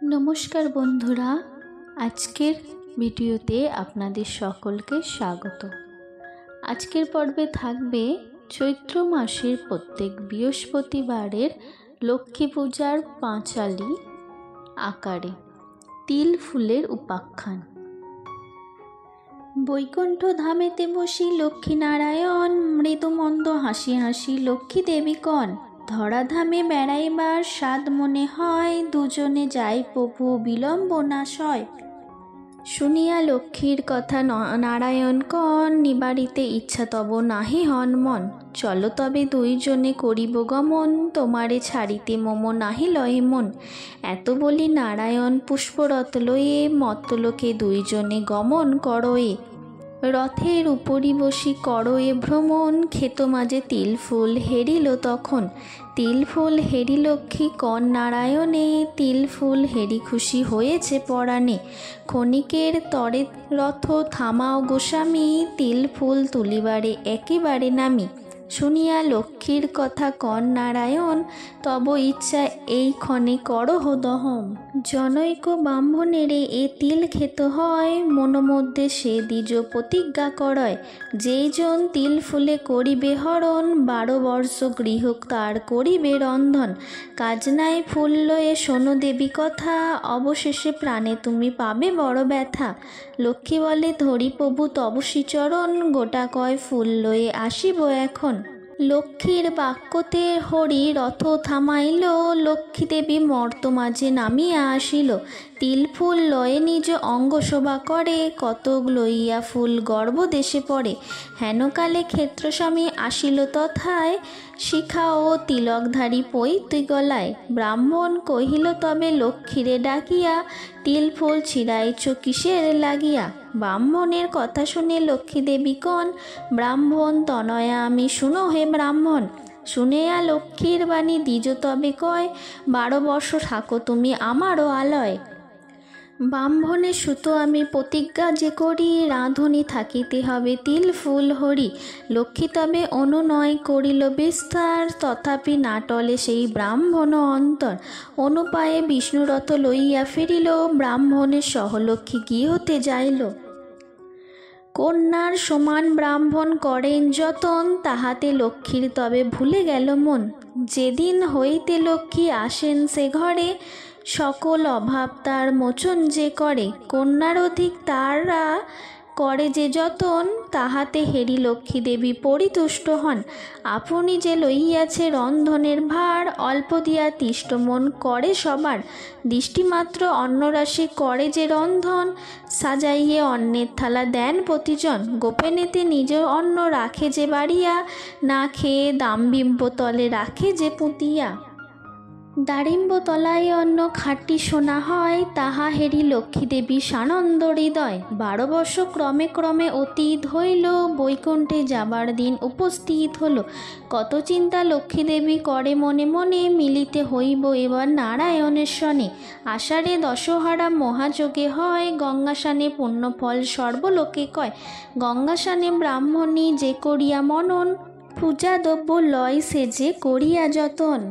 নমস্কার বন্ধুরা, আজকের ভিডিওতে আপনাদের সকলকে স্বাগত। আজকের পর্বে থাকবে চৈত্র মাসের প্রত্যেক বৃহস্পতিবারের লক্ষ্মী পূজার পাঁচালি আকারে তিল ফুলের উপাখ্যান। বৈকুণ্ঠ ধামেতে বসি লক্ষ্মীনারায়ণ, মৃদুমন্দ হাসি হাসি লক্ষ্মী দেবী কন। ধরাধামে বেড়াইবার স্বাদ মনে হয়, দুজনে যাই প্রভু বিলম্ব না সয়। শুনিয়া লক্ষ্মীর কথা নারায়ণ কন, নিবারিতে ইচ্ছা তব নাহি হন মন। চলো তবে দুইজনে করিব গমন, তোমারে ছাড়িতে মম নাহি লয় মন। এত বলি নারায়ণ পুষ্পরথ লয়ে, মত্তলোকে দুইজনে গমন করয়ে। রথের উপরি বসি করয়ে ভ্রমণ, ক্ষেত মাঝে তিল ফুল হেরিল তখন। তিল ফুল হেরি লক্ষ্মী কন নারায়ণে, তিল ফুল হেরি খুশি হয়েছে পরাণে। ক্ষণিকের তরে রথ থামাও গোস্বামী, তিল ফুল তুলিবারে একেবারে নামি। শুনিয়া লক্ষ্মীর কথা কন নারায়ণ, তব ইচ্ছা এই ক্ষণে করহ দহন। জনৈক ব্রাহ্মণেরে এ তিল খেত হয়, মনোমধ্যে সে দ্বিজ প্রতিজ্ঞা করয়। যেইজন তিল ফুলে করিবে হরণ, 12 বর্ষ গৃহ তার করিবে রন্ধন। কাজ নাই ফুল লয়ে শোনো দেবী কথা, অবশেষে প্রাণে তুমি পাবে বড় ব্যথা। লক্ষ্মী বলে ধরি প্রভু তব শ্রীচরণ, গোটা কয় ফুল লয়ে আসিব এখন। লক্ষ্মীর বাক্যতে হরি রথ থামাইল, লক্ষ্মী দেবী মর্ত মাঝে নামিয়া আসিল। তিল ফুল লয়ে নিজ অঙ্গ শোভা করে, কতক লইয়া ফুল গর্ভ দেশে পড়ে। হেনকালে ক্ষেত্রস্বামী আসিল তথায়, শিখা ও তিলকধারী পৈতে গলায়। ব্রাহ্মণ কহিল তবে লক্ষ্মীরে ডাকিয়া, তিল ফুল ছিঁড়াইছ কিসের লাগিয়া। ব্রাহ্মণের কথা শুনে লক্ষ্মী দেবী কন, ব্রাহ্মণ তনয়া আমি শুনো হে ব্রাহ্মণ। শুনেয়া লক্ষ্মীর বাণী দ্বিজ তবে কয়, 12 বর্ষ থাকো তুমি আমারও আলয়। ব্রাহ্মণের সুত আমি প্রতিজ্ঞা যে করি, রাঁধুনি থাকিতে হবে তিল ফুল হরি। লক্ষ্মী তবে অনুনয় করিল বিস্তার, তথাপি না টলে সেই ব্রাহ্মণ অন্তর। অনুপায়ে বিষ্ণুরথ লইয়া ফিরিল, ব্রাহ্মণের সহলক্ষ্মী গৃহতে যাইল। কন্যার সমান ব্রাহ্মণ করেন যতন, তাহাতে লক্ষ্মীর তবে ভুলে গেল মন। যেদিন হইতে লক্ষ্মী আসেন সে ঘরে, সকল অভাব তার মোচন যে করে। কন্যার অধিক তারা করে যে যতন, তাহাতে হেরি লক্ষ্মী দেবী পরিতুষ্ট হন। আপনি যে লইয়াছে রন্ধনের ভার, অল্প দিয়া তিষ্ট মন করে সবার। দৃষ্টিমাত্র অন্নরাশি করে যে রন্ধন, সাজাইয়ে অন্নের থালা দেন প্রতিজন। গোপেনেতে নিজ অন্ন রাখে যে বাড়িয়া, না খেয়ে দাম্ভিব্য তলে রাখে যে পুঁতিয়া। দারিম্ব তলায় অন্ন খাঁটি সোনা হয়, তাহা হেরি লক্ষ্মী দেবী সানন্দ হৃদয়। 12 বর্ষ ক্রমে ক্রমে অতীত হইল, বৈকুণ্ঠে যাবার দিন উপস্থিত হলো। কত চিন্তা লক্ষ্মী দেবী করে মনে মনে, মিলিতে হইব এবার নারায়ণের সনে। আষাঢ়ে দশহারা মহাযোগে হয়, গঙ্গাসানে পুণ্যফল সর্বলোকে কয়। গঙ্গাসানে ব্রাহ্মণী যে করিয়া মনন, পূজা দ্রব্য লয় সে যে করিয়া যতন।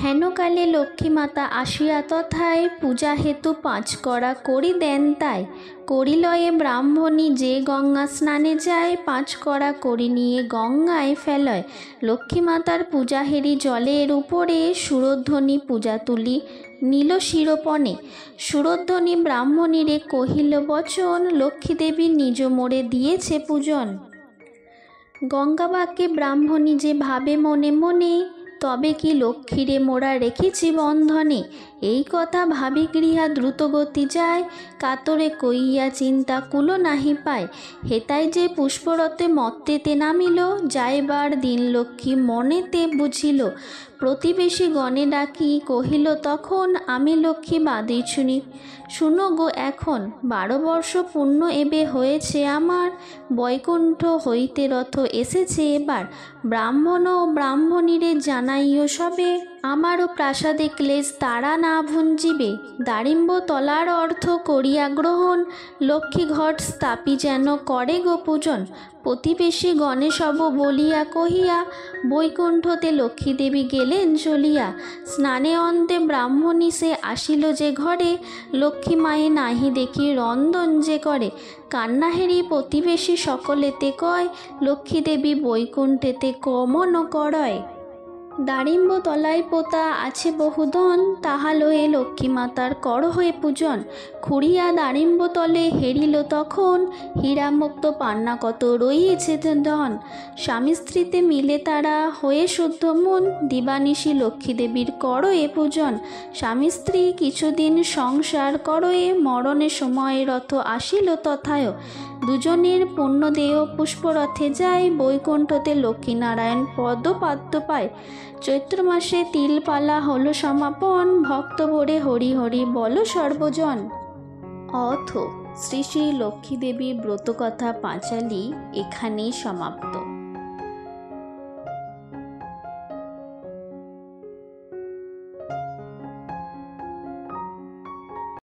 হেনকালে লক্ষ্মী মাতা আসিয়া তথায়, পূজা হেতু 5 কড়া করি দেন তাই। করি লয়ে ব্রাহ্মণী যে গঙ্গা স্নানে যায়, 5 কড়া করি নিয়ে গঙ্গায় ফেলয়। লক্ষ্মী মাতার পূজা হেরি জলের উপরে, সুরধ্বনি পূজা তুলি নীল শিরোপণে। সুরধ্বনি ব্রাহ্মণীরে কহিল বচন, লক্ষ্মী দেবী নিজ মোড়ে দিয়েছে পূজন। গঙ্গাবাকে ব্রাহ্মণী যে ভাবে মনে মনে, তবে কি লক্ষ্মীরে মোরা রেখেছি বন্ধনে। এই কথা ভাবি গৃহা দ্রুতগতি যায়, কাতরে কইয়া চিন্তা কুল নাহি পায়। হেতাই যে পুষ্পরথে মত্তেতে নামিল, যাইবার দিন লক্ষ্মী মনেতে বুঝিল। প্রতিবেশী গণে ডাকি কহিল তখন, আমি লক্ষ্মী বাঁধিছুনি শুনো গো এখন। 12 বর্ষ পূর্ণ এবে হয়েছে আমার, বৈকুণ্ঠ হইতে রথ এসেছে এবার। ব্রাহ্মণ ও ব্রাহ্মণীরে জানাইও সবে, আমারও প্রাসাদে ক্লেশ তারা না ভুঞ্জিবে, দারিম্ব তলার অর্থ করিয়া গ্রহণ, লক্ষ্মী ঘট স্থাপি যেন করে গো পূজন। প্রতিবেশী গণেশব বলিয়া কহিয়া, বৈকুণ্ঠতে লক্ষ্মীদেবী গেলেন চলিয়া। স্নানে অন্তে ব্রাহ্মণী সে আসিল যে ঘরে, লক্ষ্মী মায়ে নাহি দেখি রন্দন যে করে। কান্নাহেরি প্রতিবেশী সকলেতে কয়, লক্ষ্মীদেবী বৈকুণ্ঠেতে কমন করয়। দারিম্ব তলায় পোতা আছে বহুধন, তাহা লয়ে লক্ষ্মী মাতার কর হয়ে পূজন। খুঁড়িয়া দারিম্ব তলে হেরিল তখন, হীরামুক্ত পান্না কত রইছে ধন। স্বামী স্ত্রীতে মিলে তারা হয়ে শুদ্ধ মন, দিবানিশি লক্ষ্মীদেবীর কর এ পূজন। স্বামী স্ত্রী কিছুদিন সংসার করয়ে, মরণের সময় রথ আসিল তথায়। দুজনের পুণ্যদেহ পুষ্পরথে যায়, বৈকুণ্ঠতে লক্ষ্মীনারায়ণ পদপাদ্য পায়। চৈত্র মাসে তিলপালা হলো সমাপন, ভক্ত ভরে হরি হরি বল সর্বজন। অথ শ্রী শ্রী লক্ষ্মীদেবী ব্রতকথা পাঁচালী এখানেই সমাপ্ত।